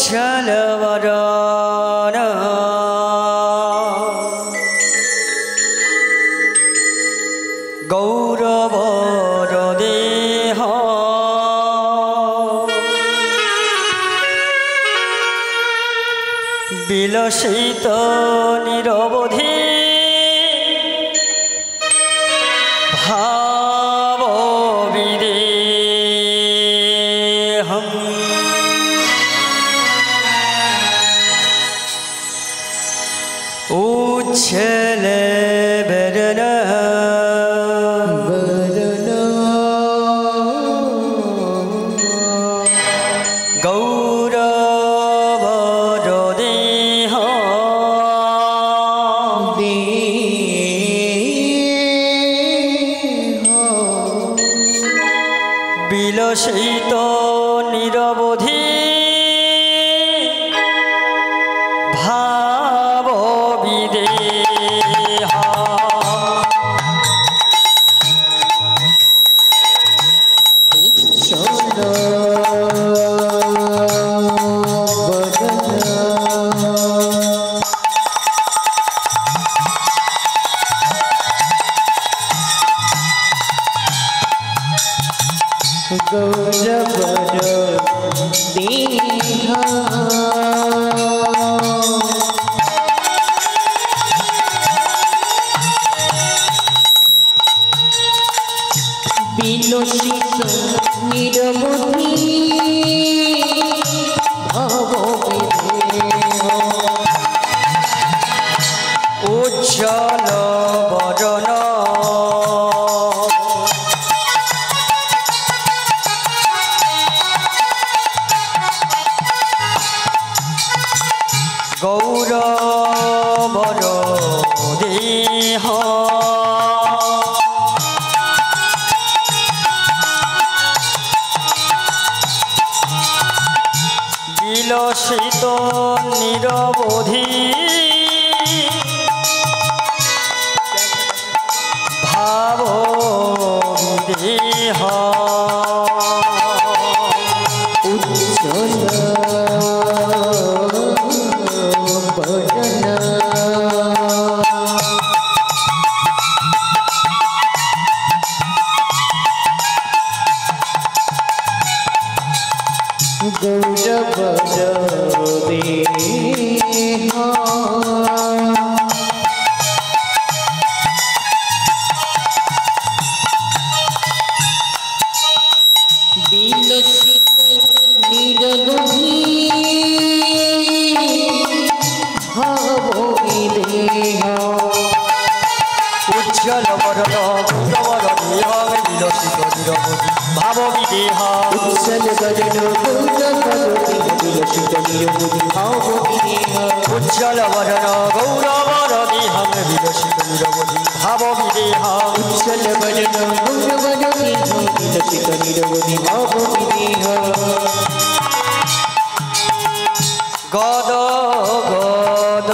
उज्जल वदन गौरवर देह विलसित निरवधि भाव विदेहम् उज्जल वदन गौरवर देह विलसित निरवधि भाव विदेह उज्जल वदन गौरवर देह विलसित निरवधि भाव विदेह उज्जल वदन गौरवर देह विलसित निरवधि भाव विदेह उज्जल वदन गौरवर देह विलसित निरवधि भाव विदेह उज्जल वदन गौरवर देह विलसित निरवधि भाव विदेह उज्जल वदन गौरवर देह विलसित निरवधि भाव विदेह उज्जल वदन गौरवर देह विलसित निरवधि भाव विदेह गद गद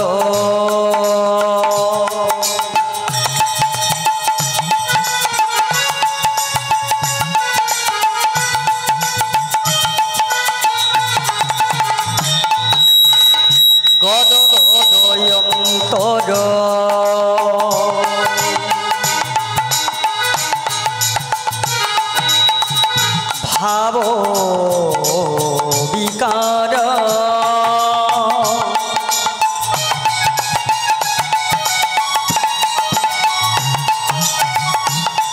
गद गदयंतर भाव विकार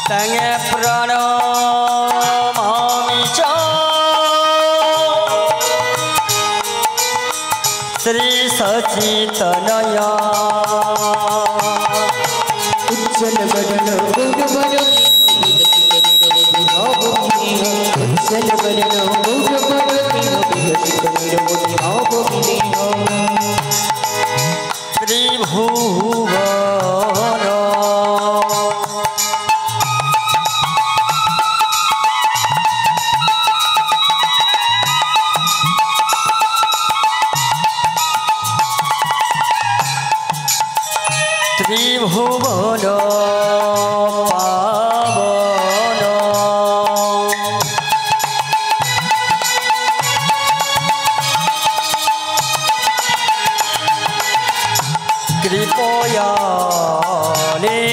तंगे प्राण मामि च श्री सचितनय उज्जल वदन गौरवर उज्जल वदन गौरवर विलसित निरवधि भाव विदेह त्रिभुवन त्रिभुवन पावन দয়ালেশ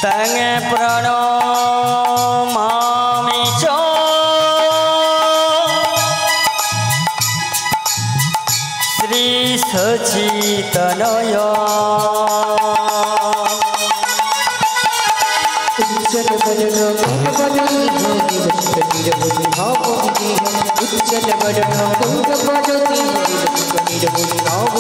তং প্রণমামি চ শ্রী সচিতনয় उच्चल वरण गंगवती निरवधि भाव उच्चल वरण गंगवती निरवधि भाव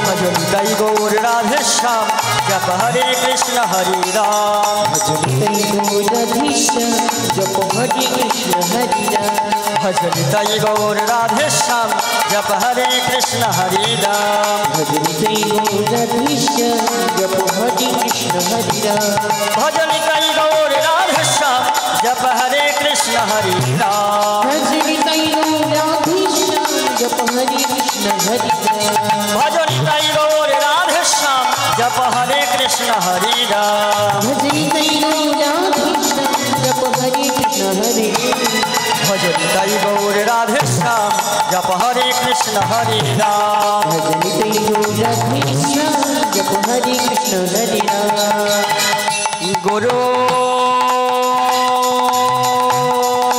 भजन दई गौर राधे श्याम जप हरे कृष्ण हरे राम भजन दई गौर राधे श्याम जप हरे कृष्ण हरे राम भजन दई गौर राधे श्याम जप हरे कृष्ण हरे राम भजन दई गौर राधे श्याम जप हरे कृष्ण हरे राम भजन दई गौर राधे श्याम जप हरे कृष्ण हरे राम भजन दई गौर राधे श्याम जप हरे कृष्ण हरे राम भजन दई गौर राधे श्याम जप हरे कृष्ण हरे राम भजन दई गौर राधे श्याम जप हरे कृष्ण हरे भजन दई गौर राधे श्याम जप हरे कृष्ण हरे राम भजन दई गौर राधे श्याम जप हरे कृष्ण हरे राम गुरु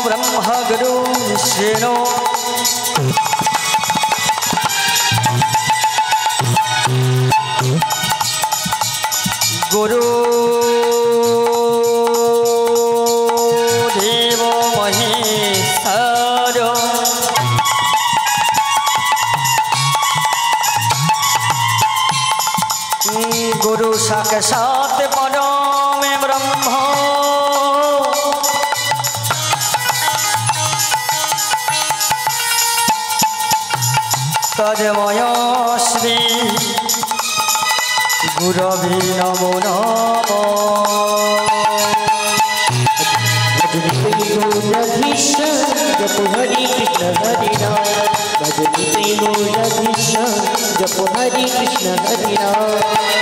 ब्रह्मा गुरु विष्णु गुरु देव महेश्वर गुरु साक्षात् परम ब्रह्म तन्मय श्री गुरवे नमो नमः भजन दई गौर राधे श्याम जप हरे कृष्ण हरे राम भजन दई गौर राधे श्याम जप हरे कृष्ण हरे राम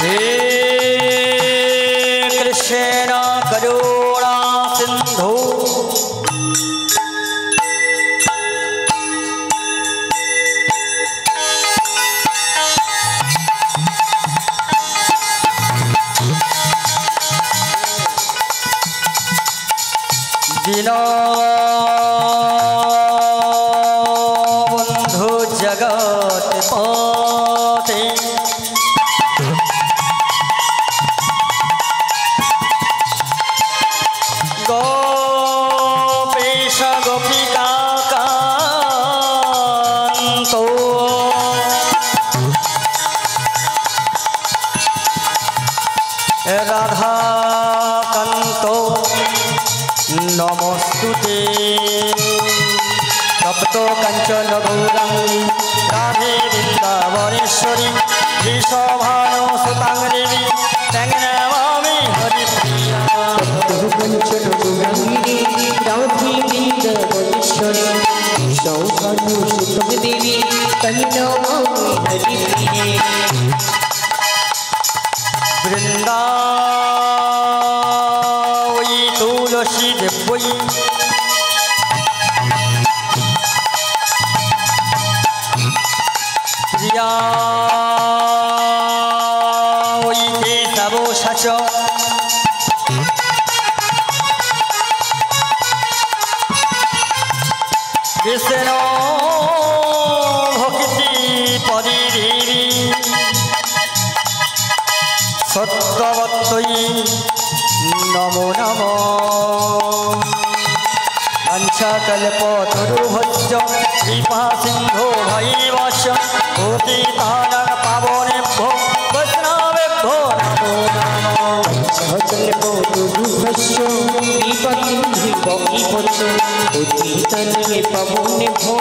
हे कृष्ण करुणा सिंधु दीनबंधु जगत पते गोपेश गोपिका कांतो राधा कांतो नमस्तुते तप्तो कंचन गौरांगी राधे वृंदावनेश्वरी वृषभानु सुतां देवी तं नमामि हरिप्रिया कंचन गौरांगी राधे वृंदावनेश्वरी वृषभानु सुतां देवी तं नमामि हरिप्रिये वृंदावई तुलसी देवई प्रिया वई केशव सच विष्णु भक्ति परिदेवी सत्वत्तयी नमो नमो पंचकल्पतरुभ्य कृपा सिंधो भैवश्च भूतितानंग पावनेभ्यो वैष्णवेभ्यो नमो नमो सकलकोटुभ्यश्च कृपासिन्धुभैवश्च भूतितनये पावनेभ्यो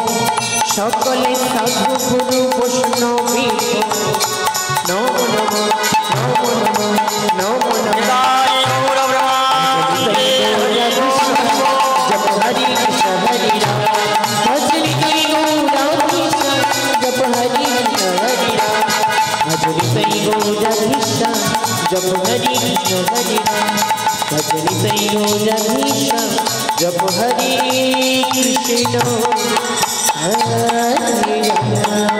सकले साधु गुरु वैष्णवेभ्यो नमो नमः नमो नमः नमो नमः निताय गौर ब्रह्माण्डे जप हरे कृष्ण हरे राम भजन करि गौर राधे श्याम जप हरे कृष्ण हरे राम भजन करि गौर राधे श्याम जप हरे कृष्ण हरे राम भजनी तैयो राधेश्याम जप हरे कृष्ण हरे राम।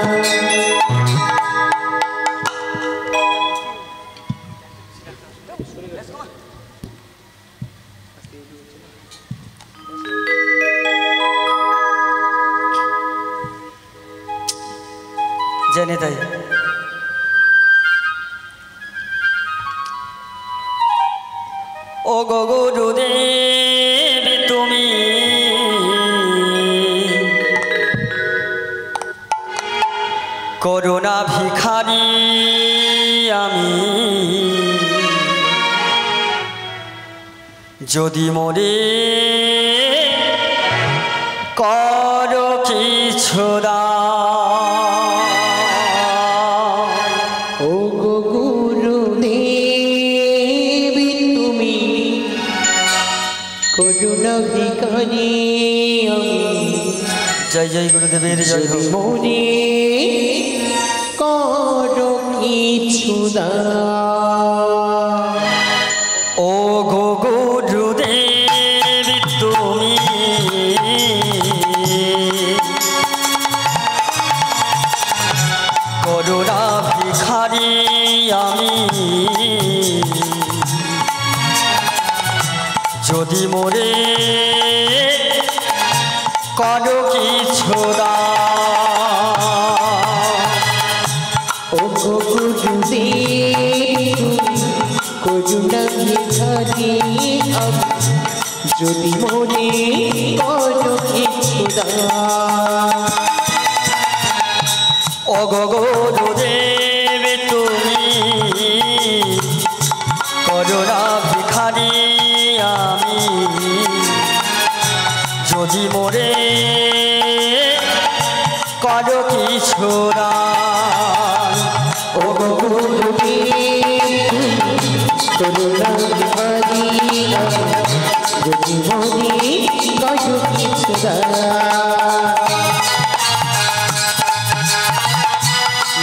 জেনে তাই ও গো গুরুদেব তুমি করুণা ভিখারি আমি যদি মরে করো কিছু ও গো গুরুদেব তুমি করুণা ভিখারি আমি জয় জয় গুরুদেবের জয় হোক। মনে করো কিছু ও গো গুরুদেব তুমি করুণা ভিখারি আমি যদি মরে করো কিছু ও গো গুরুদেব করুণা ভিখারি আমি যদি মনে করো কিছু ও গো গুরুদেব তুমি করুণা ভিখারি আমি যদি মরে করো কিছু ও গো গুরুদেব করুণা ভিখারি আমি যদি মনে করো কিছু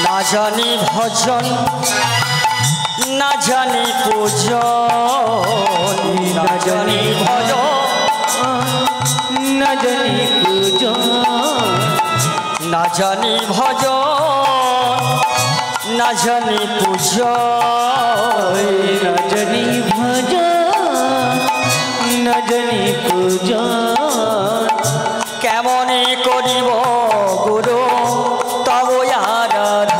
না জানি ভজন না জানি পূজন না জানি ভজন না জানি পূজন না জানি ভজন না জানি পূজন না জানি ভজন না জানি পূজন কেমনে করিব গুরু তব আরাধন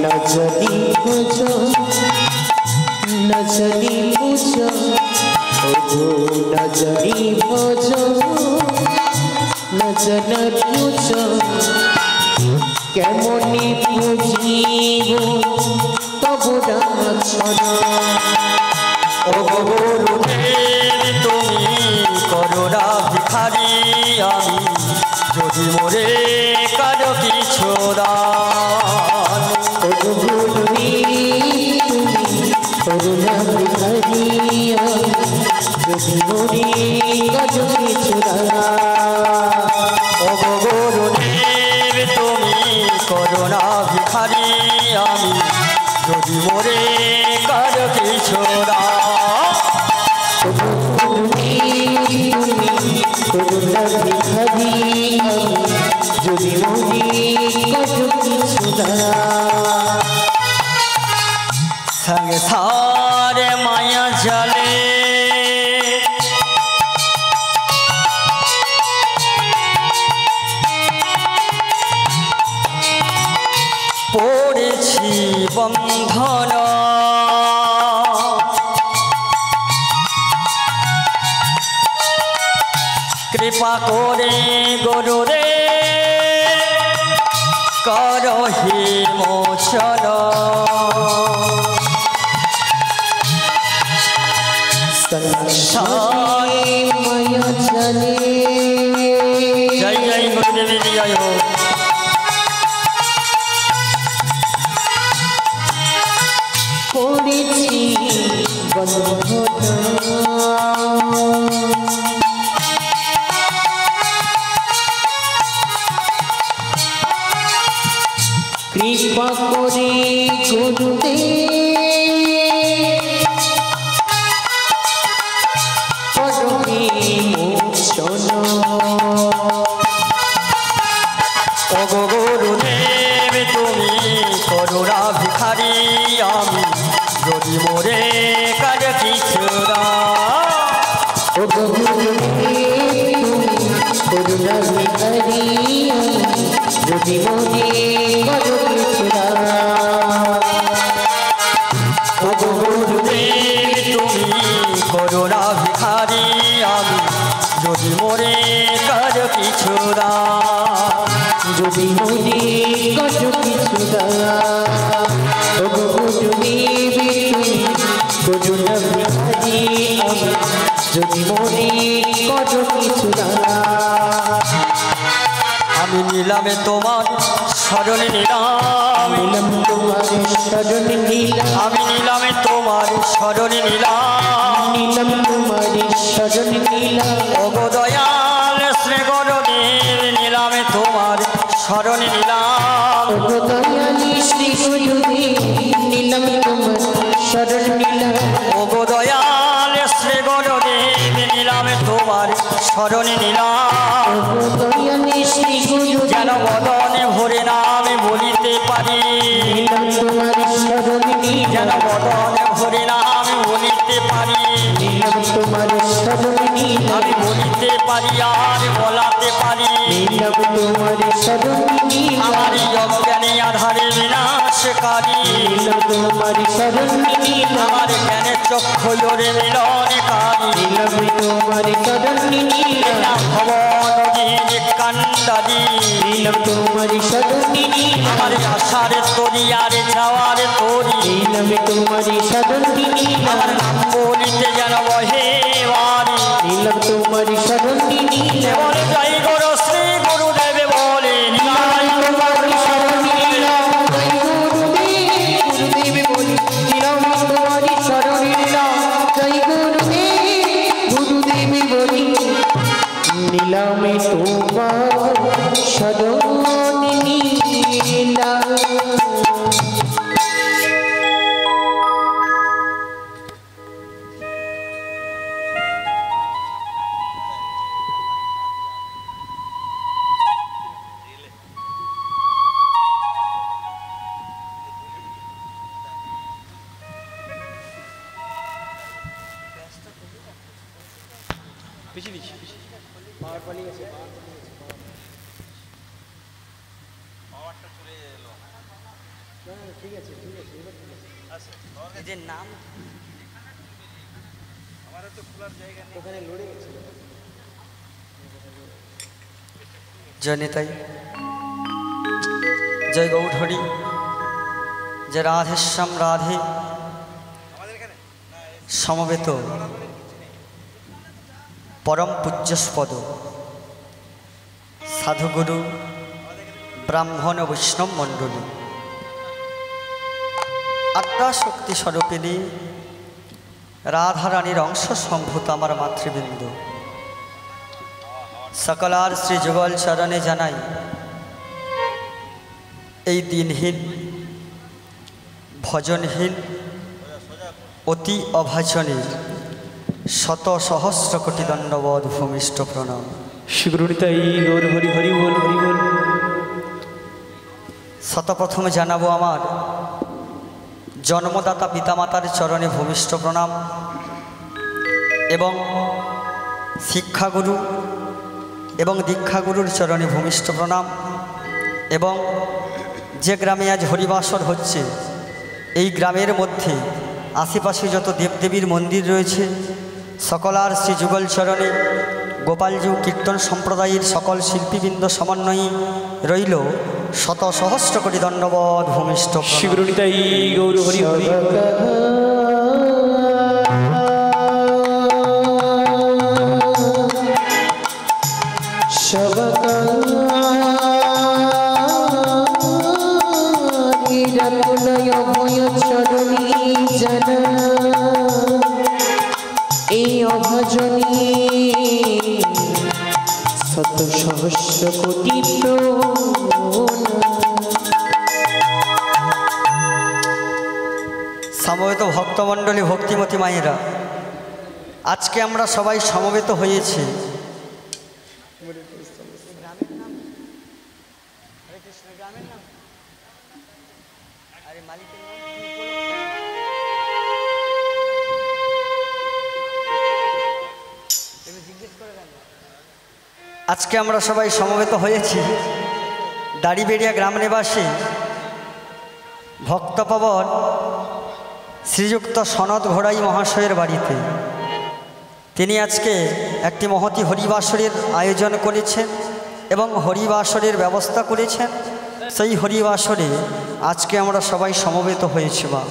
না জানি ভজন না জানি পূজন না জানি ভজন না জানি পূজন কেমনে বুঝিব তব রাধনা ও গুরুদেব তুমি করুণা ভিখারি আমি যদি মরে কারো কিছু দান ও গুরুদেব তুমি করুণা ভিখারি আমি যদি মরে কারো কিছু ও গুরুদেব তুমি করুণা ভিখারি আমি যদি মরে কারো কিছু করুণা ভিখারি আমি যদি মনে করো কিছু সংসারে মায়া জালে পড়েছি বন্ধন কৃপা করে গুরুরে করহি মোচন সংসারে মায়া জালে জয় জয় গুরুদেবের জয় হোক। পড়েছি বন্ধন কৃপা করে গুরুদেব ভিখারি আমি যদি মোরে কাজ কিছু ও করুণা ভিখারি যদি মোরে কাজ কিছু ও গুরুদেব তুমি করুণা ভিখারি আমি যদি মোরে কাজ কিছু যদি মোরে কাজ কিছু ও গুরুদেব তুমি করুণা ভিখারি আমি যদি মোরে কাজ কিছু আমি নিলামে তোমার শরণ নিলাম তোমার শরণ নিলাম আমি নিলামে তোমার শরণ নিলাম তোমার শরণ নিলাম ওগো দয়াল শ্রী গুরুদেব নিলামে তোমার শরণ নিলাম দয়ালি শ্রী গুরুদেব নিলাম তোমার শরণ নিলাম ওগো দয়াল শ্রী গুরুদেব নিলামে তোমার শরণ নিলাম দয়ালি শ্রী গুরুদেব যেন বদনে ভরে নামে বলিতে পারি নিলাম তোমার শরণ যেন নিলাম বদনে ভরে নামে বলিতে পারি নিলাম তোমার শরণ নিলাম আমি বলিতে পারি আর বলাতে পারি নিলাম তোমার শরণ নিলাম আমার অজ্ঞানী আধারে বিনাশকারী নিলাম তোমার শরণ নিলাম আমার জ্ঞানের চক্ষু জোরে মিলনকারী নিলাম তোমার শরণ নিলাম ভবনদীর কান্দারি নিলাম তোমার শরণ নিলাম আমার আশার তরি আর যাওয়ার তরি নিলাম তোমার শরণ নিলাম আমার নাম বলিতে যেন বহে বাড়ি নিলাম তোমার শরণ নিলাম বলে জয় গুরু শ্রী গুরুদেব বলে নিমাই তোমার শরণ নিলাম গুরুদেব বলি নিলাম তোমার শরণ নিলাম জয় গুরুদেব গুরুদেব বলি নিলাম তোমার শরণ নিলাম এদের নাম জয় নেতাই জয় গৌড়হরি যে রাধেশ্যাম রাধে সমবেত পরম পূজ্যস্পদ সাধুগুরু ব্রাহ্মণ ও বৈষ্ণব মণ্ডলী আত্মা শক্তি স্বরূপিণী রাধারানীর অংশ সম্ভূত আমার মাতৃবৃন্দ সকলার শ্রী যুগল চরণে জানাই এই দিনহীন ভজনহীন অতি অভাজনের শত সহস্র কোটি দণ্ডবধ ভূমিষ্ঠ প্রণাম শিবরুনিতাই গৌর হরি হরি বল হরি বল শতপ্রথমে জানাবো আমার জন্মদাতা পিতামাতার চরণে ভূমিষ্ঠ প্রণাম এবং শিক্ষাগুরু এবং দীক্ষাগুরুর চরণে ভূমিষ্ঠ প্রণাম এবং যে গ্রামে আজ হরিবাসর হচ্ছে এই গ্রামের মধ্যে আশেপাশে যত দেবদেবীর মন্দির রয়েছে সকলার শ্রী যুগল চরণে গোপালজু কীর্তন সম্প্রদায়ের সকল শিল্পীবৃন্দ সমন্বয়ে রইল শত সহস্র কোটি দণ্ডবধ ভূমিষ্ঠ শিবরুনিতাই গৌর হরি হরি এই অভজনী শত সহস্র কোটি সমবেত ভক্তমণ্ডলী ভক্তিমতী মায়েরা আজকে আমরা সবাই সমবেত হয়েছি মালিকের আজকে আমরা সবাই সমবেত হয়েছি দাড়িবেড়িয়া গ্রাম নিবাসী ভক্তপবন শ্রীযুক্ত সনদ ঘোড়াই মহাশয়ের বাড়িতে। তিনি আজকে একটি মহতী হরিবাসরের আয়োজন করেছেন এবং হরিবাসরের ব্যবস্থা করেছেন। সেই হরিবাসরে আজকে আমরা সবাই সমবেত হয়েছি। বা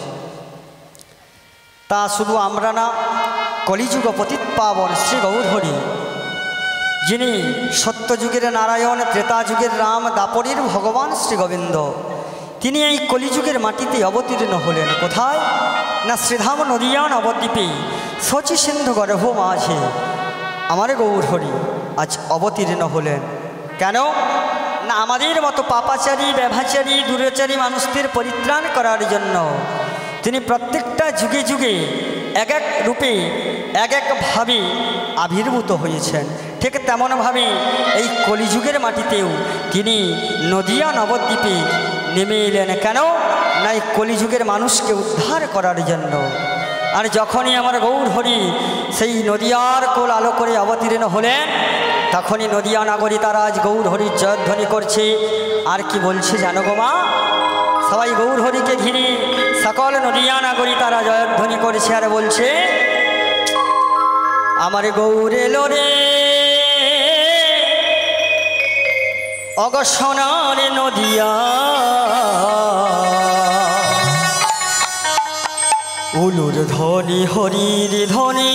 তা শুধু আমরা না, কলিযুগ পতিত পাবন শ্রী গৌরহরি, যিনি সত্যযুগের নারায়ণ, ত্রেতা যুগের রাম, দাপরের ভগবান শ্রী গোবিন্দ, তিনি এই কলিযুগের মাটিতে অবতীর্ণ হলেন। কোথায় না শ্রীধাম নদিয়া নবদ্বীপে শচী সিন্ধু গর্ভ মাঝে আমার গৌরহরি আজ অবতীর্ণ হলেন। কেন না আমাদের মতো পাপাচারী, ব্যভাচারী, দুরাচারী মানুষদের পরিত্রাণ করার জন্য তিনি প্রত্যেকটা যুগে যুগে এক এক রূপে এক একভাবে আবির্ভূত হয়েছেন। ঠিক তেমনভাবে এই কলিযুগের মাটিতেও তিনি নদিয়া নবদ্বীপে নেমে এলেন। কেন না এই কলিযুগের মানুষকে উদ্ধার করার জন্য। আর যখনই আমার গৌরহরি সেই নদিয়ার কোল আলো করে অবতীর্ণ হলেন, তখনই নদিয়া নগরী তারা আজ গৌরহরির জয়ধ্বনি করছে। আর কি বলছে জানো গো মা? সবাই গৌরহরিকে ঘিরে সকল নদিয়া নগরী তারা জয়ধ্বনি করছে আর বলছে, আমার গৌর এলো রে অগসনার নদিয়া, উলুর ধ্বনি হরির ধ্বনি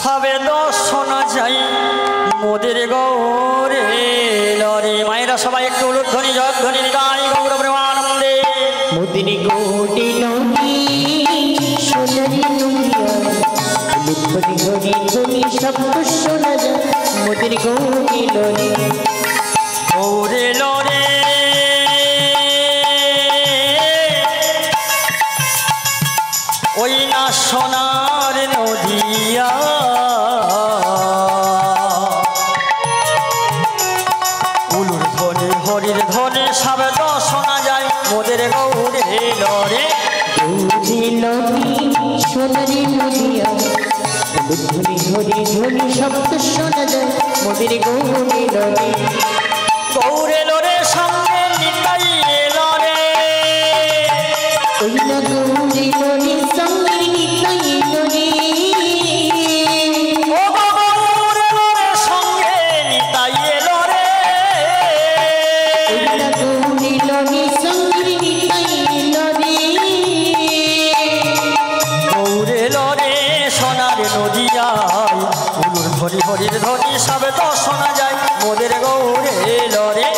সবে দর্শনা যাই মোদের গৌরে লরে। মায়েরা সবাই একটু উলুর ধ্বনি জয়ধ্বনি গাই গৌর প্রেমানন্দে। মোদের গৌরে লরে সোনারি নদিয়া, ধ্বনি হরি ধ্বনি শব্দ শোনা যায় মোদের গৌরে লরে। গৌরে লরে ওই না সোনার নদিয়া, উলুর ধ্বনি হরির ধ্বনি সবে শোনা যায় মোদের গৌরে লরে। গৌরে লরে সোনারি নদিয়া, ধ্বনি হরি ধ্বনি শব্দ শোনা যায় মোদের গৌরে লরে। গৌরে লরে সঙ্গে নিতাই লরে, ওই না গৌরে লরে সঙ্গে নিতাই লরে। ও গৌরে লরে সঙ্গে নিতাই লরে, ওই না গৌরে লরে সঙ্গে নিতাই লরে। গৌরে লরে সোনার নদিয়ায়, উলুর ধ্বনি হরির ধ্বনি সবে তো শোনা যায় মোদের গৌরে লরে।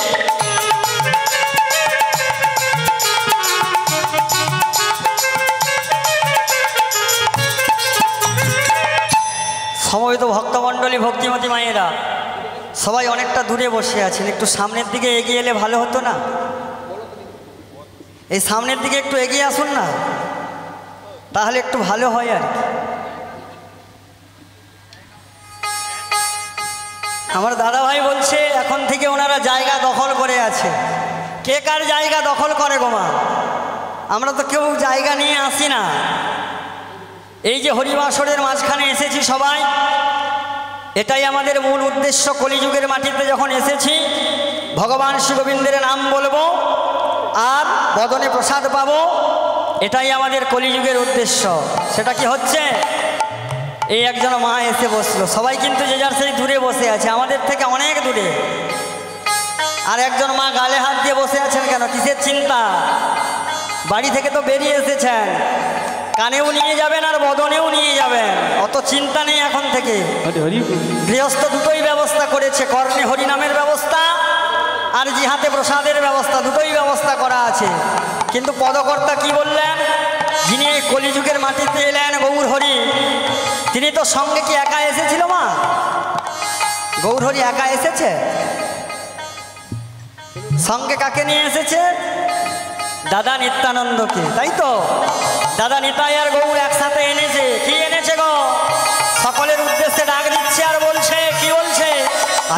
সমবেত ভক্তমণ্ডলী, ভক্তিমতী মায়েরা সবাই অনেকটা দূরে বসে আছেন, একটু সামনের দিকে এগিয়ে এলে ভালো হতো না? এই সামনের দিকে একটু এগিয়ে আসুন না, তাহলে একটু ভালো হয়। আর আমার দাদা ভাই বলছে এখন থেকে ওনারা জায়গা দখল করে আছে। কে কার জায়গা দখল করে গো মা? আমরা তো কেউ জায়গা নিয়ে আসি না। এই যে হরিবাসরের মাঝখানে এসেছি সবাই, এটাই আমাদের মূল উদ্দেশ্য। কলিযুগের মাটিতে যখন এসেছি, ভগবান শ্রী গোবিন্দের নাম বলবো আর বদনে প্রসাদ পাবো, এটাই আমাদের কলিযুগের উদ্দেশ্য। সেটা কি হচ্ছে? এই একজন মা এসে বসলো, সবাই কিন্তু যে যার সেই দূরে বসে আছে, আমাদের থেকে অনেক দূরে। আর একজন মা গালে হাত দিয়ে বসে আছেন কেন? কিসের চিন্তা? বাড়ি থেকে তো বেরিয়ে এসেছেন, কানেও নিয়ে যাবেন আর বদনেও নিয়ে যাবেন, অত চিন্তা নেই এখন থেকে। গৃহস্থ দুটোই ব্যবস্থা করেছে, কর্ণে হরিনামের ব্যবস্থা আর জিহাতে প্রসাদের ব্যবস্থা, দুটোই ব্যবস্থা করা আছে। কিন্তু পদকর্তা কি বললেন? যিনি এই কলিযুগের মাটিতে এলেন গৌরহরি, তিনি তো সঙ্গে কি একা এসেছিল মা? গৌরহরি একা এসেছে? সঙ্গে কাকে নিয়ে এসেছে? দাদা নিত্যানন্দকে, তাই তো? দাদা নিতাই আর গৌর একসাথে এনেছে। কি এনেছে গো? সকলের উদ্দেশ্যে ডাক দিচ্ছে আর বলছে, কি বলছে?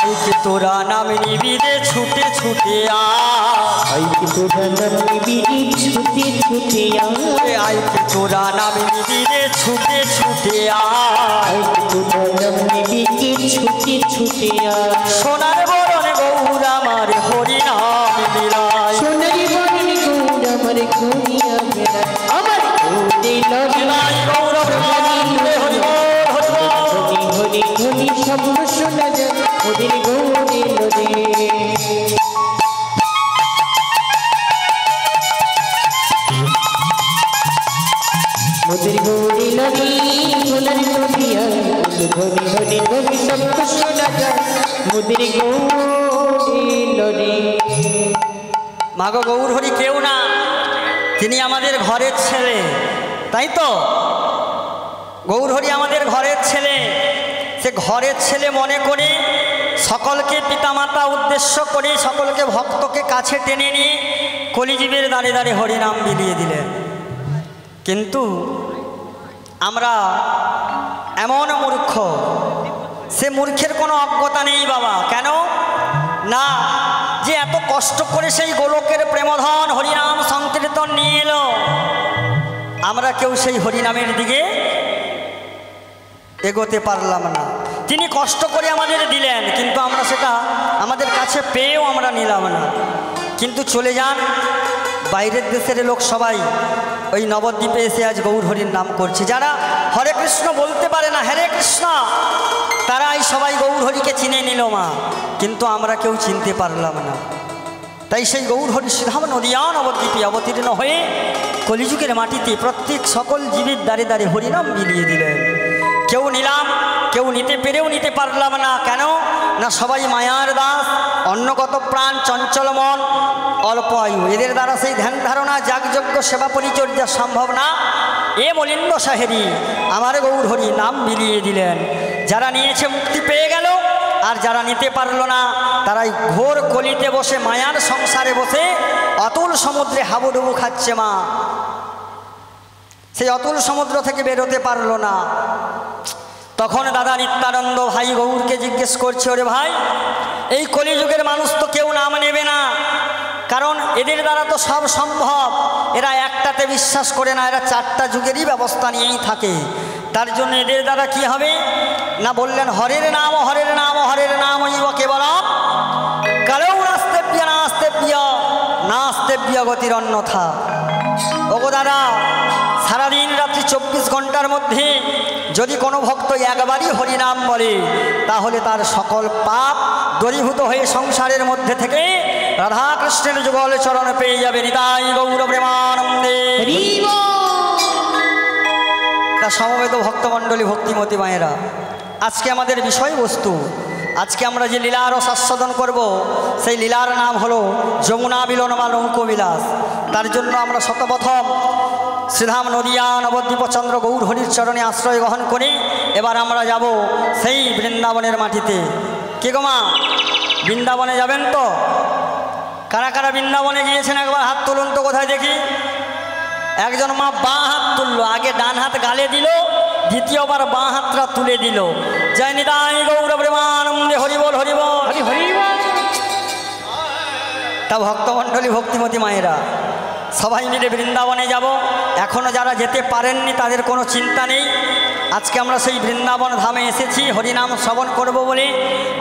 আইকে তোরা নাম নিবিদে ছুটে ছুটে আয়, আইকে তোরা নাম নিবিদে ছুটে ছুটে আয় কে তোরা নাম নিবি রে ছুটে ছুটে আয় তোরা নাম নিবি কে ছুটে ছুটে সোনার বরণ গৌর আমার হরি নাম মিলায় সোনার বরণ গৌর আমার ঘুরিয়া বেড়ায় আমার গৌরে লড়াই গৌরব হরি হরি হরি হরি হরি শব্দ শোনা যায় ওদের গৌরে লড়ে মোদের গৌরে লড়ে সোনার নদিয়া হরি হরি হরি শব্দ শোনা যায় মোদের গৌরে লড়ে। মাগো গৌর হরি কেউ না, তিনি আমাদের ঘরের ছেলে, তাই তো? গৌর হরি আমাদের ঘরের ছেলে। সে ঘরের ছেলে মনে করে সকলকে পিতামাতা উদ্দেশ্য করে সকলকে ভক্তকে কাছে টেনে নিয়ে কলিজীবের দাঁড়ে দাঁড়ে হরিনাম বিলিয়ে দিলেন। কিন্তু আমরা এমন মূর্খ, সে মূর্খের কোনো অজ্ঞতা নেই বাবা। কেন না, যে এত কষ্ট করে সেই গোলকের প্রেমধন হরিনাম সংকীর্তন নিয়ে এলো, আমরা কেউ সেই হরিনামের দিকে এগোতে পারলাম না। তিনি কষ্ট করে আমাদের দিলেন, কিন্তু আমরা সেটা আমাদের কাছে পেয়েও আমরা নিলাম না। কিন্তু চলে যান বাইরের দেশের লোক সবাই ওই নবদ্বীপে এসে আজ গৌর হরির নাম করছে। যারা হরে কৃষ্ণ বলতে পারে না, হরে কৃষ্ণ, তারাই সবাই গৌর হরিকে চিনে নিল মা, কিন্তু আমরা কেউ চিনতে পারলাম না। তাই সেই গৌর হরি শ্রীধাম নদিয়া নবদ্বীপে অবতীর্ণ হয়ে কলিযুগের মাটিতে প্রত্যেক সকল জীবের দ্বারে দ্বারে হরিনাম বিলিয়ে দিলেন। কেউ নিলাম, কেউ নিতে পেরেও নিতে পারলাম না। কেন না, সবাই মায়ার দাস, অন্নগত প্রাণ, চঞ্চল মন, অল্প আয়ু। এদের দ্বারা সেই ধ্যান ধারণা, যাগযজ্ঞ, সেবা পরিচর্যা সম্ভব না। এ মলিন্দ সাহেবী আমার গৌর হরি নাম বিলিয়ে দিলেন। যারা নিয়েছে মুক্তি পেয়ে গেল, আর যারা নিতে পারল না তারাই ঘোর কলিতে বসে মায়ার সংসারে বসে অতুল সমুদ্রে হাবুডুবু খাচ্ছে মা। সেই অতুল সমুদ্র থেকে বেরোতে পারল না। তখন দাদা নিত্যানন্দ ভাই গৌরকে জিজ্ঞেস করছে, ওরে ভাই, এই কলিযুগের মানুষ তো কেউ নাম নেবে না, কারণ এদের দ্বারা তো সব সম্ভব। এরা একটাতে বিশ্বাস করে না, এরা চারটা যুগেরই ব্যবস্থা নিয়েই থাকে। তার জন্য এদের দ্বারা কি হবে না, বললেন হরের নাম হরের নাম হরের নাম ইব কেবলম কালেও নাস্তেব্য নাস্তেব্য নাস্তেব্য গতির অন্যথা। ওগো দাদা, সারাদিন রাত্রি 24 ঘন্টার মধ্যে যদি কোনো ভক্ত একবারই হরিনাম বলে, তাহলে তার সকল পাপ দূরীভূত হয়ে সংসারের মধ্যে থেকে রাধাকৃষ্ণের যুগল চরণ পেয়ে যাবে। নিতাই গৌর প্রেমানন্দে। তা সমবেত ভক্তমণ্ডলী, ভক্তিমতী মায়েরা, আজকে আমাদের বিষয়বস্তু, আজকে আমরা যে লীলার আস্বাদন করব, সেই লীলার নাম হলো যমুনা মিলন বা নৌকবিলাস। তার জন্য আমরা শতপ্রথম শ্রীধাম নদিয়া নবদ্বীপ চন্দ্র গৌর হরির চরণে আশ্রয় গ্রহণ করি। এবার আমরা যাব সেই বৃন্দাবনের মাটিতে। কে গো মা, বৃন্দাবনে যাবেন তো? কারা কারা বৃন্দাবনে গিয়েছেন একবার হাত তুলুন তো, কোথায় দেখি। একজন মা বাঁ হাত তুললো, আগে ডান হাত গালে দিল, দ্বিতীয়বার বাঁ হাতটা তুলে দিল। জয় নিতাই গৌর প্রেমানন্দে, হরিবল হরিবল হরি হরিবল। তা ভক্তমণ্ডলী, ভক্তিমতী মায়েরা, সবাই মিলে বৃন্দাবনে যাব। এখনও যারা যেতে পারেননি তাদের কোনো চিন্তা নেই। আজকে আমরা সেই বৃন্দাবন ধামে এসেছি হরিনাম শ্রবণ করব বলে।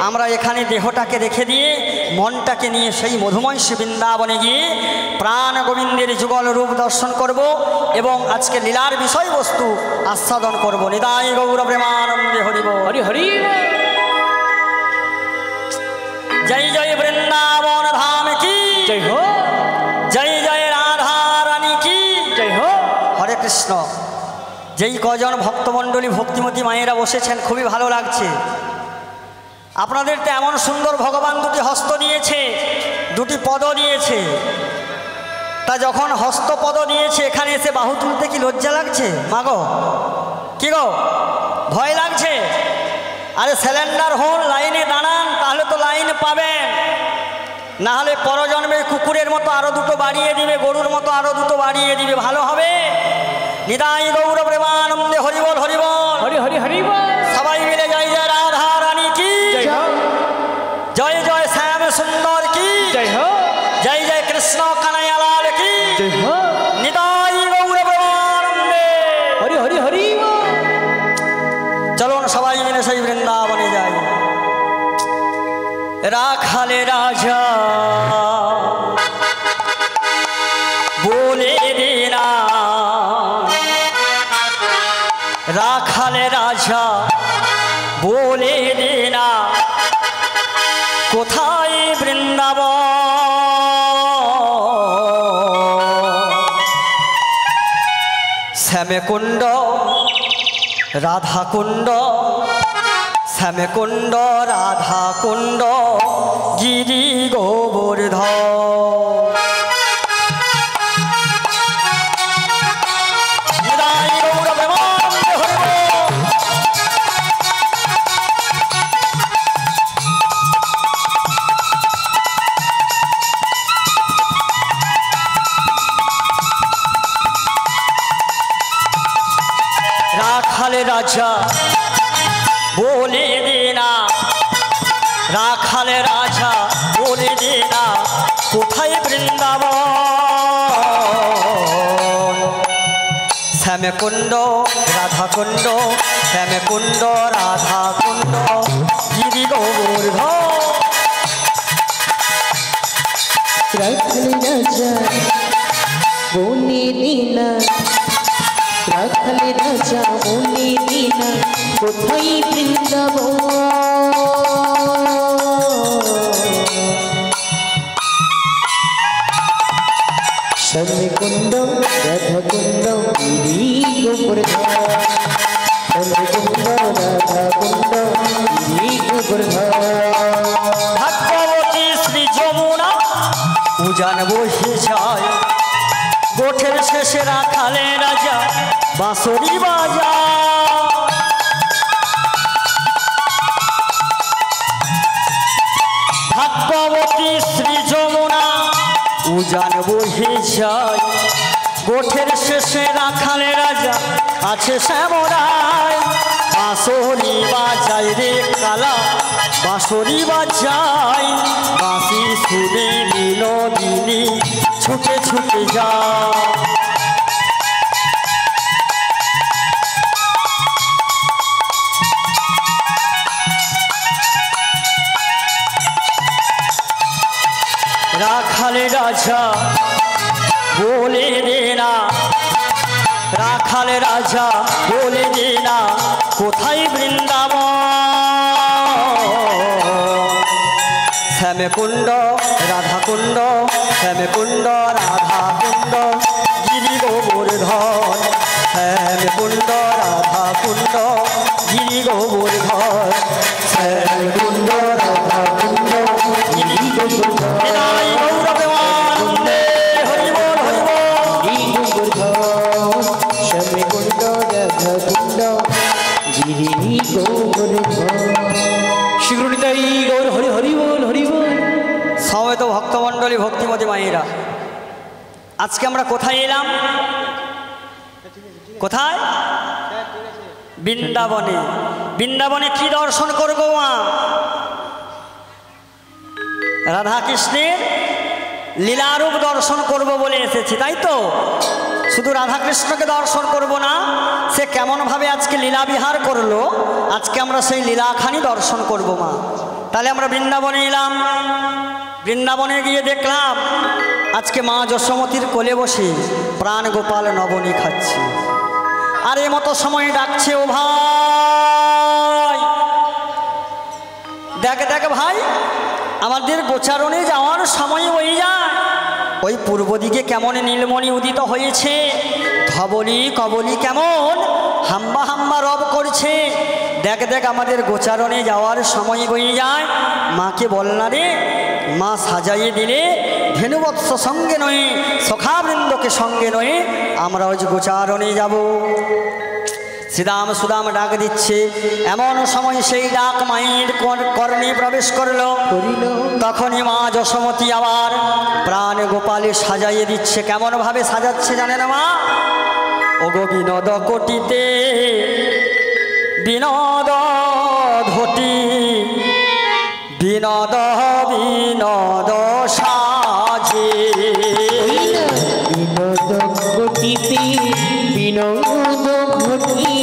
আমরা এখানে দেহটাকে রেখে দিয়ে মনটাকে নিয়ে সেই মধুময় শ্রী বৃন্দাবনে গিয়ে প্রাণ গোবিন্দের যুগল রূপ দর্শন করব এবং আজকে লীলার বিষয়বস্তু আস্বাদন করব। নিতাই গৌর প্রেমানন্দে হরিব হরি হরি। জয় জয় বৃন্দাবন ধাম কি জয় হো, জয় জয় রাধা রানী কি জয় হো। হরে কৃষ্ণ। যেই কজন ভক্তমণ্ডলী, ভক্তিমতী মায়েরা বসেছেন, খুবই ভালো লাগছে। আপনাদের তো এমন সুন্দর ভগবান দুটি হস্ত দিয়েছে, দুটি পদ দিয়েছে। তা যখন হস্তপদ দিয়েছে, এখানে এসে বাহু তুলতে কি লজ্জা লাগছে মাগো? কি গো, ভয় লাগছে? আরে সিলিন্ডার হন, লাইনে দাঁড়ান, তাহলে তো লাইন পাবেন। না হলে পরজন্মে কুকুরের মতো আরো দুটো বাড়িয়ে দিবে, গরুর মতো আরো দুটো বাড়িয়ে দিবে, ভালো হবে? নিতাই গৌর প্রেমানন্দে হরিবল হরিবল হরি হরি হরিবল। সবাই মিলে জয় জয় রাধা রানী কি জয়, জয় শ্যাম সুন্দর কি জয় হো, জয় জয় কৃষ্ণ কানাইয়া লাল কি জয় হো। রাখালে রাজা বলে দে না, রাখালে রাজা বলে দে না কোথায় বৃন্দাবন। শ্যামকুণ্ড রাধাকুণ্ড, শ্যামকুণ্ড রাধাকুণ্ড গিরি গোবর্ধন। রাখালে রাজা বলে দে না, রাখালে রাজা বলে দে না কোথায় বৃন্দাবন। শ্যামকুণ্ড রাধাকুণ্ড, শ্যামকুণ্ড রাধাকুণ্ড গিরি গোবর্ধন। রাখালে রাজা বলে দে না, রাখালে রাজা বলে দে না কোথায় বৃন্দাবন। শ্যামকুণ্ড রাধাকুণ্ড গিরি গোবর্ধন, শ্যামকুণ্ড রাধাকুণ্ড গিরি গোবর্ধন। ভাগ্যবতী শ্রী যমুনা উজান বসে যায়, গোঠের শেষে রাখালে রাজা বাঁশরি বাজা। ভাগ্যবতী শ্রী যমুনা উজান বসে যায়, গোঠের শেষে রাখালে রাজা আছে শ্যামরায়। বাঁশরি বাজায় রে কালা বাঁশরি বাজায়, বাঁশি সুরে বিনোদিনী ছুটে ছুটে যায়। রাখালে রাজা বলে দে না, রাখালে রাজা বলে দে না কোথায় বৃন্দাবন। শ্যামকুণ্ড রাধাকুণ্ড, শ্যামকুণ্ড রাধাকুণ্ড গিরি গোবর্ধন। শ্যামকুণ্ড রাধাকুণ্ড গিরি গোবর্ধন, শ্যামকুণ্ড রাধাকুণ্ড গিরি গোবর্ধন। শ্যামকুণ্ড রাধাকুণ্ড গিরি গোবর্ধন। শিগগিরই গৌর হরি হরি বল হরি বল। সমবেত ভক্তমণ্ডলী ভক্তিমতী মায়েরা, আজকে আমরা কোথায় এলাম? কোথায়? বৃন্দাবনে। বৃন্দাবনে কি দর্শন করব মা? রাধা কৃষ্ণের লীলারূপ দর্শন করব বলে এসেছি, তাই তো? শুধু রাধা কৃষ্ণকে দর্শন করব না, সে কেমনভাবে আজকে লীলা বিহার করলো, আজকে আমরা সেই লীলাখানি দর্শন করব মা। তাহলে আমরা বৃন্দাবনে এলাম, বৃন্দাবনে গিয়ে দেখলাম আজকে মা যশোমতীর কোলে বসে প্রাণ গোপাল নবনী খাচ্ছে। আর এ মতো সময় ডাকছে, ও ভাই দেখ দেখ ভাই, আমাদের গোচারণে যাওয়ার সময় হয়ে যায়। ওই পূর্ব দিকে কেমন নীলমণি উদিত হয়েছে, ধবলি কবলি কেমন হাম্বা হাম্বা রব করছে। দেখ দেখ আমাদের গোচারণে যাওয়ার সময় হয়ে যায়। মাকে বল না রে, মা সাজাইয়ে দিলে ধেনুবৎস সঙ্গে নয়, সখাবৃন্দকে সঙ্গে নয়, আমরা ওই গোচারণে যাব। শ্রীরাম সুদাম ডাক দিচ্ছে, এমন সময় সেই ডাক মায়ের কর্ণে প্রবেশ করলো। তখনই মা যশোমতী আবার প্রাণ গোপালে সাজাইয়ে দিচ্ছে। কেমন ভাবে সাজাচ্ছে জানেন মা? ওগো বিনোদ কোটিতে বিনোদ ধটি, বিনোদ বিনোদ সাজে। বিনোদ কোটিতে বিনোদ ঘটি,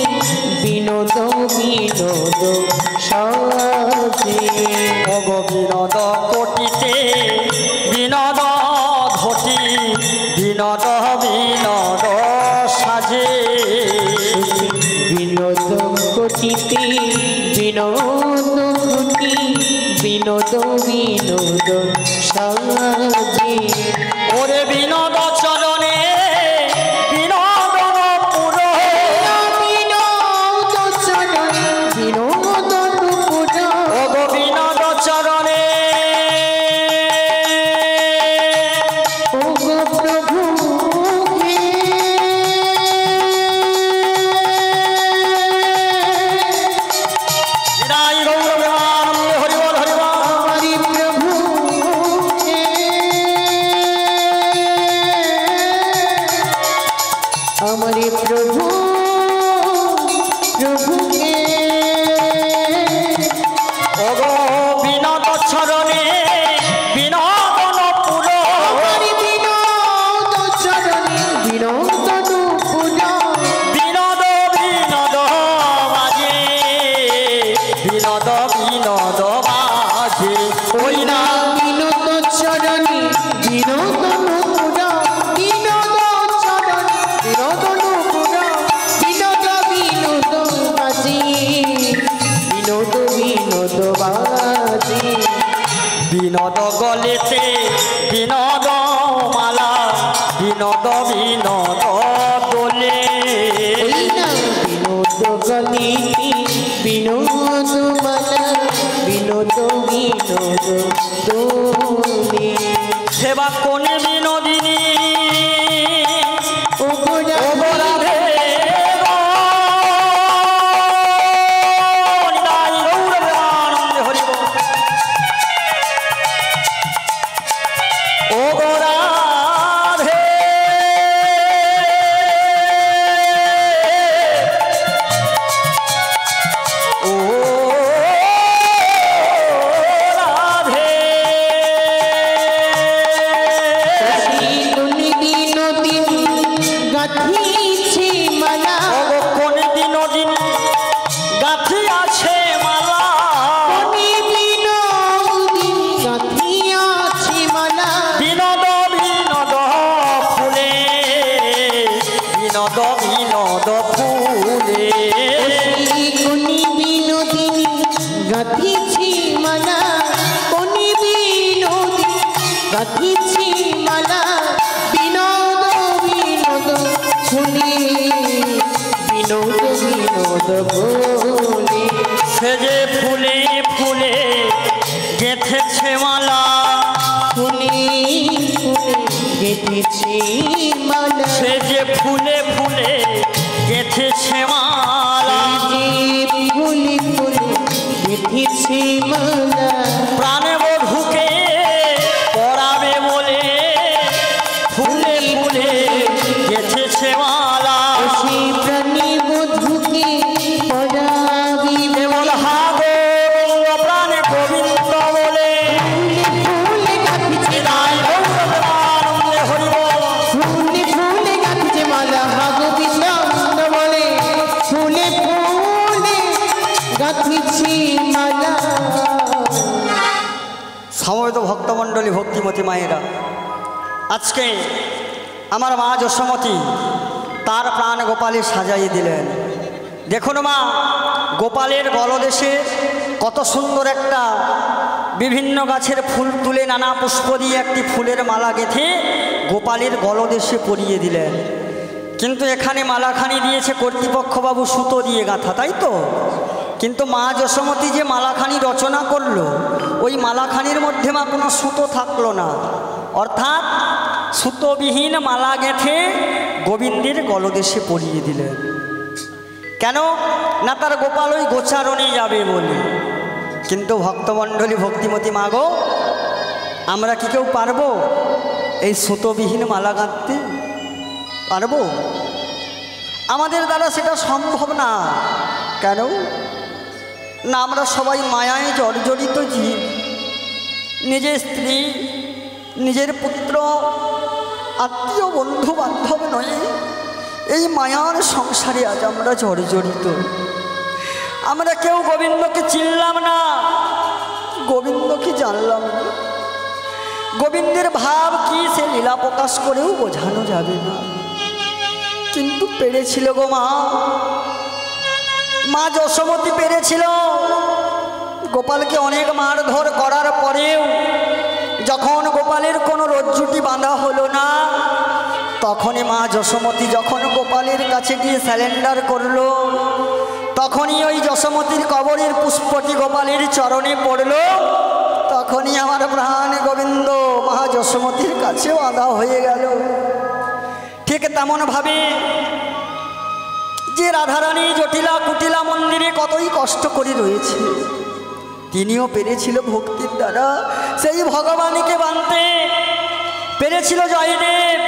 বিনোদ বিনোদ সাজে। ওগো বিনোদ কোটিতে বিনোদ ঘটি বিনোদ বিনোদ সাজে বিনোদ কোটিতে বিনোদ ঘটি বিনোদ বিনোদ সাজে ওরে বিনোদ চরণে বিনোদন পুর বিনোদ চরণে বিনোদন পুর ওগো বিনোদ চরণে ওগো প্রভু রাই গৌরবানন্দে হরিবল হরিবল हरि प्रभु हमारे प्रभु प्रभु के ওগো বিনোদ চরণে বিনোদন পুর हमारे विनोद चरणे विनोद पुरा বিনোদ বিনোদ বাজে বিনোদ বিনোদ বাজে ওই না विनोद चरणे विनोद पुरा विनोद चरणे विनोद पुरा विनोद विनोद बाजी विनोद विनोद बाजी বিনোদ গলেতে বিনোদ মালা বিনোদ বিনোদ দোলে विनोद गलिति विनोद मला विनोद विनोद दोले সেবা কোন বিনোদিনী ओगोरा ওগো রাধে গো, নিতাই গৌরবানন্দে হরিবল। ওগো রাধে ও রাধে कोन दिन दिन गाथीछि माला ওগো কোন দিন গাথি আছে মালা कोन दिन दिन गाथीछि माला বিনোদ বিনোদ ফুলে বিনোদ বিনোদ ফুলে कोन दिन दिन गाथीछि माला कोन दिन दिन गाथीछि माला विनोद विनोद सुनी विनोद विनोद बोले সে যে ফুলে ফুলে গেঁথেছে মালা ফুলে ফুলে গেঁথেছি মালা সে যে ফুলে ফুলে গেঁথেছে মালা যে ফুলে ফুলে গেঁথেছি মালা প্রাণে বধূকে পরাবে বলে ফুলে ফুলে গেঁথেছে মালা সে প্রাণী বধূকে পড়াবি কেবল হাগো প্রাণে গোবিন্দ বলে ফুলে গাঁথেছি নিতাই গৌরবানন্দে হরিবল। ফুলে ফুলে গাঁথেছি মালা হাগো বিনন্দ বলে ফুলে ফুলে গাঁথেছি মালা সমবেত ভক্তমণ্ডলী ভক্তিমতী মায়েরা, আজকে আমার মা যশোমতী তার প্রাণ গোপালে সাজাইয়ে দিলেন। দেখুন মা, গোপালের গলদেশে কত সুন্দর একটা বিভিন্ন গাছের ফুল তুলে নানা পুষ্প দিয়ে একটি ফুলের মালা গেঁথে গোপালের গলদেশে পরিয়ে দিলেন। কিন্তু এখানে মালাখানি দিয়েছে কর্তৃপক্ষবাবু সুতো দিয়ে গাঁথা, তাই তো? কিন্তু মা যশোমতী যে মালাখানি রচনা করলো, ওই মালাখানির মধ্যে মা কোনো সুতো থাকলো না, অর্থাৎ সুতোবিহীন মালা গেঁথে গোবিন্দের গলদেশে পরিয়ে দিলেন। কেন না, তার গোপাল ওই গোচারণে যাবে বলে। কিন্তু ভক্তমণ্ডলী ভক্তিমতী মা গো, আমরা কি কেউ পারবো এই সুতোবিহীন মালা গাঁথতে? পারবো? আমাদের দ্বারা সেটা সম্ভব না। কেন না, আমরা সবাই মায়ায় জর্জরিত জীব। নিজের স্ত্রী, নিজের পুত্র, আত্মীয়, বন্ধু বান্ধব নয়, এই মায়ার সংসারে আজ আমরা জর্জরিত। আমরা কেউ গোবিন্দকে চিনলাম না, গোবিন্দকে জানলাম না। গোবিন্দের ভাব কি সে লীলা প্রকাশ করেও বোঝানো যাবে না, কিন্তু পেরেছিল গো মা। মা যশোমতী পেরেছিল। গোপালকে অনেক মারধর করার পরেও যখন গোপালের কোনো রজ্জুটি বাঁধা হলো না, তখনই মা যশোমতী যখন গোপালের কাছে গিয়ে স্যালেন্ডার করলো, তখনই ওই যশোমতীর কবরের পুষ্পটি গোপালের চরণে পড়ল। তখনই আমার প্রাণ গোবিন্দ মা যশোমতীর কাছেও আধা হয়ে গেল। ঠিক তেমনভাবে যে রাধারানী জটিলা কুটিলা মন্দিরে কতই কষ্ট করে রয়েছে, তিনিও পেরেছিল ভক্তির দ্বারা সেই ভগবানকে বানতে। পেরেছিল জয়দেব,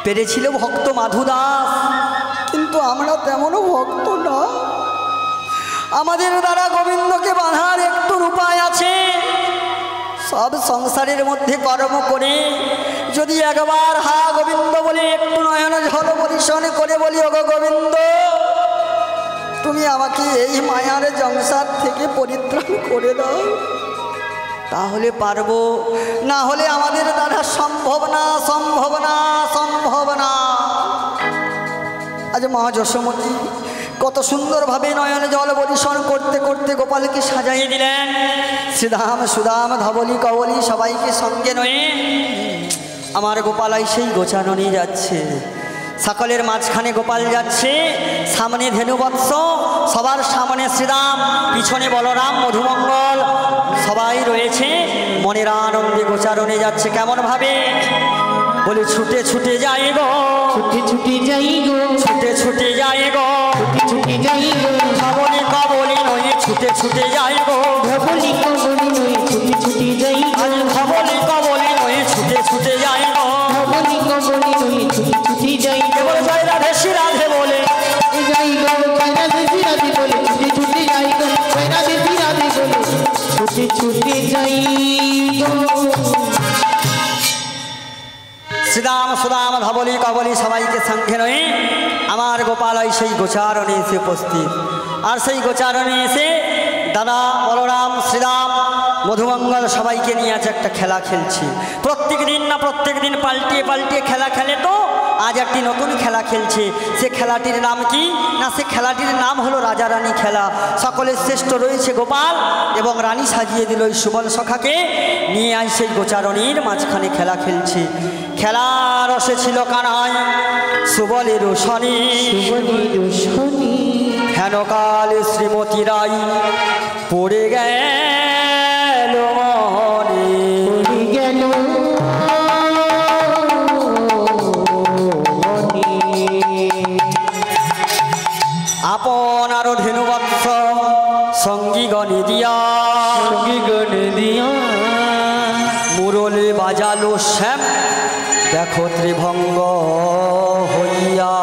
পেরেছিল ভক্ত মাধুদাস, কিন্তু আমরা তেমনও ভক্ত না। আমাদের দ্বারা গোবিন্দকে বাঁধার একটু উপায় আছে। সব সংসারের মধ্যে কর্ম করে যদি একবার হা গোবিন্দ বলে একটু নয়ন ঝল পরিশন করে বলি, ওগো গোবিন্দ তুমি আমাকে এই মায়ার সংসার থেকে পরিত্রাণ করে দাও, তাহলে পারবো। না হলে আমাদের দ্বারা সম্ভব না, সম্ভব না, সম্ভব না। আজ মা যশোমতী কত সুন্দরভাবে নয়ন জল পরিশন করতে করতে গোপালকে সাজাইয়ে দিলেন। শ্রীধাম সুদাম ধবলি কবলি সবাইকে সঙ্গে নয়ে আমার গোপালাই সেই গোচারণে যাচ্ছে। সকলের মাঝখানে গোপাল যাচ্ছে, সামনে ধেনুবৎস, সবার সামনে শ্রীরাম, পিছনে বলরাম মধুমঙ্গল, সবাই রয়েছে মনের আনন্দে গোচারণে যাচ্ছে। কেমন ভাবে বলে ছুটে ছুটে যাই গো, ছুটে ছুটে যাই গো, ছুটে ছুটে যাই গো, ছুটে ছুটে যাই গো, ধবলি কবলি নয়ে ছুটে ছুটে যাই গো, ধবলি কবলি নয়ে ছুটে ছুটে যাই গো, ধবলি কবলি নয়ে ছুটে ছুটে যাই গো, ধবলি কবলি নয়ে ছুটে ছুটে যাই গো, বলে জয় রাধে শ্রী রাধে বলে যাই গো, জয় রাধে শ্রী রাধে বলে ছুটে ছুটে যাই গো, জয় রাধে শ্রী রাধে বলে ছুটে ছুটে যাই গো। শ্রীরাম সুদাম ধবলি কবলি সবাইকে সঙ্গে নয়ে আমার গোপালয় সেই গোচারণে এসে উপস্থিত। আর সেই গোচারণে এসে দাদা বলরাম শ্রীরাম মধুমঙ্গল সবাইকে নিয়ে আজ একটা খেলা খেলছি। প্রত্যেক দিন না প্রত্যেক দিন পাল্টিয়ে পাল্টিয়ে খেলা খেলে, তো আজ একটি নতুন খেলা খেলছে। সে খেলাটির নাম কি না, সে খেলাটির নাম হলো রাজা রানী খেলা। সকলের শ্রেষ্ঠ রয়েছে গোপাল এবং রানী সাজিয়ে দিল ওই সুবল সখাকে নিয়ে আজ সেই গোচারণীর মাঝখানে খেলা খেলছে। খেলার রসে ছিল কানাই সুবলের শনি, হেনকাল শ্রীমতী রাই পড়ে গেল মনে, পড়ে গেল আপনার ধেনুবৎস সঙ্গীগণে দিয়া, সঙ্গীগণে দিয়া মুরলি বাজালো শ্যাম দেখো ত্রিভঙ্গ হইয়া,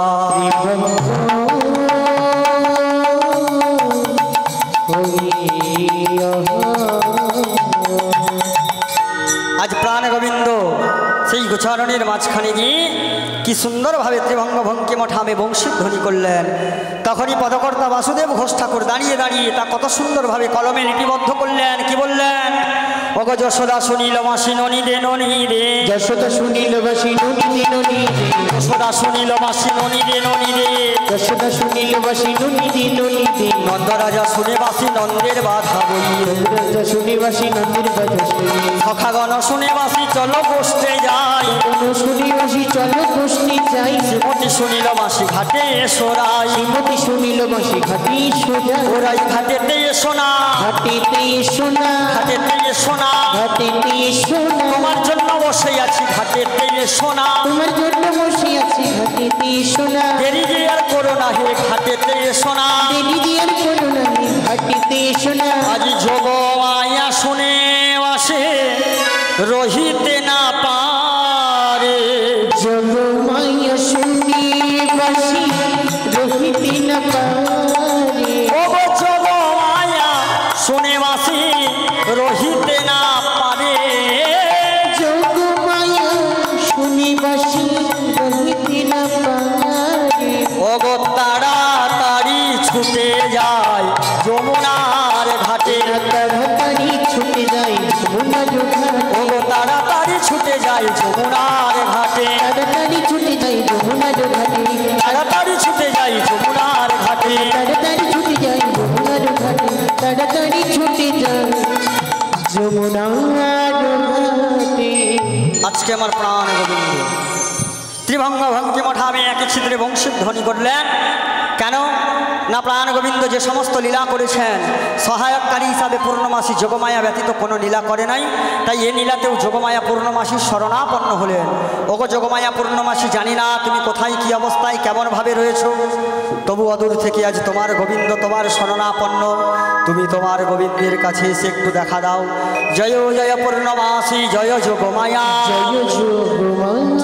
আজ প্রাণ গোবিন্দ সেই গোচারণের মাঝখানে গিয়ে কি সুন্দরভাবে ত্রিভঙ্গ ভঙ্কিম ঠামে বংশীধ্বনি করলেন। তখনই পদকর্তা বাসুদেব ঘোষ ঠাকুর দাঁড়িয়ে দাঁড়িয়ে তা কত সুন্দরভাবে কলমে লিপিবদ্ধ করলেন। কি বললেন? ওগো যশোদা শুনিল মাসি ননি দে ননি দে, যশোদা শুনিল বাসি ননি দে ননি দে, যশোদা শুনিল মাসি ননি দে ননি দে, যশোদা শুনিল বাসি ননি দে ননি দে, নন্দরাজা শুনে বাসি নন্দের বাধা বইয়ে, রাজা শুনে বাসি নন্দের বাধা শুনে, সখাগণ শুনে বাসি চলো গোষ্ঠে যাই, শুনে বাসি চলো গোষ্ঠী যাই, শ্রীমতী শুনিল মাসি ঘাটে এসোরাই, শ্রীমতী শুনিল বাসি ঘাটে সোজা, ওরাই ঘাটেতে এসো না, ঘাটেতে এসো না, ঘাটেতে এসো না, ঘাটেতে এসো না, তোমার জন্য বসে আছি ঘাটেতে এসো না, তোমার জন্য বসে আছি ঘাটেতে এসো না, দেরি যে আর করো না হে ঘাটেতে এসো না, দেরি দিয়ার করো না হে ঘাটেতে এসো না, আজ যোগ মায়া শুনে আসে রহিতে না পারে, যোগ মায়া শুনি বাসি রহিতে না পারে, ওগো যোগ মায়া শুনে আসি রহিতে না পারে, যোগ মায়া শুনি বাসি রহিতে না পারে, ওগো তাড়াতাড়ি ছুটে যায় যমুনার ঘাটে, তাড়াতাড়ি ছুটে যাই যমুনার ঘাটে, তাড়াতাড়ি ছুটে যাই যমুনার ঘাটে, তাড়াতাড়ি ছুটে যাই যমুনার ঘাটে, তাড়াতাড়ি ছুটে যাই যমুনার ঘাটে, তাড়াতাড়ি ছুটে যাই যমুনার ঘাটে। আজকে আমার প্রাণ গোবিন্দ ত্রিভঙ্গ ভঙ্গি মঠামে একই ছিদ্রে বংশীধ্বনি করলেন। কেন না প্রাণ গোবিন্দ যে সমস্ত লীলা করেছেন সহায়ককারী হিসাবে পূর্ণমাসী যোগমায়া ব্যতীত কোনো লীলা করে নাই, তাই এ লীলাতেও যোগমায়া পূর্ণমাসীর শরণাপন্ন হলেন। ওগো যোগমায়া পূর্ণমাসী, জানি না তুমি কোথায় কি অবস্থায় কেমনভাবে রয়েছো, তবু অদূর থেকে আজ তোমার গোবিন্দ তোমার শরণাপন্ন। তুমি তোমার গোবিন্দের কাছে এসে একটু দেখা দাও। জয় জয় পূর্ণমাসী, জয় যোগমায়া, জয় যোগমায়া।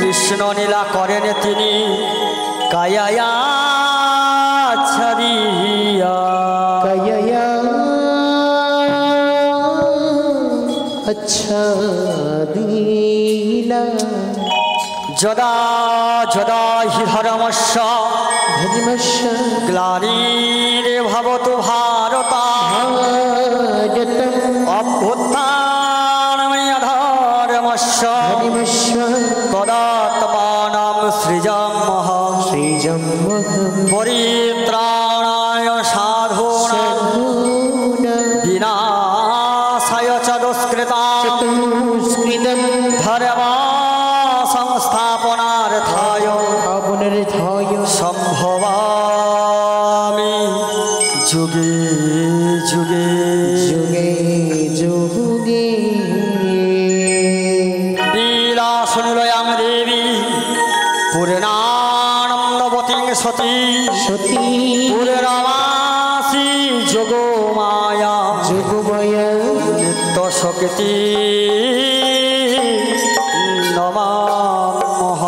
কৃষ্ণ লীলা করেন তিনি কায়া ছড়িয়া, কায়া আচ্ছা দিলা, যদা যদা হি ধর্মস্য ধর্মস্য গ্লানিরে ভবতু ভারত, ভারতম অভ্যুত্থানময় ধর্মস্য ধর্মস্য তদাত্মানাং সৃজামহং, শ্রীজন্মহম পরিত্রাণায় সাধূনাং বিনাশায় চ দুষ্কৃতাং, চতুষ্কৃতম ধর্ম সংস্থাপনার্থায় পুনরুদ্ধায় সম্ভবামি যুগে যুগে। যুগে যুগে। লীলাসুনিলয়াং দেবী পূর্ণানন্দবতীং সতী, সতী পূর্ণমাসী যোগমায়া, যোগমায়া নিত্য শক্তি নমামহ।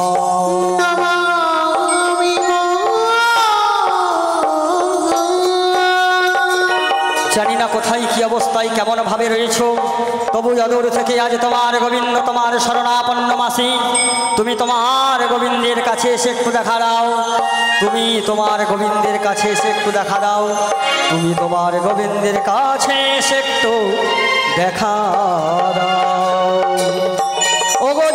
জানি না কোথায় কি অবস্থায় কেমন ভাবে রয়েছো, তবু অদূর থেকে আজ তোমার গোবিন্দ তোমার শরণাপন্ন মাসি, তুমি তোমার গোবিন্দের কাছে এসে একটু দেখা দাও। তুমি তোমার গোবিন্দের কাছে এসে একটু দেখা দাও। তুমি তোমার গোবিন্দের কাছে এসে একটু দেখা দাও। ওগো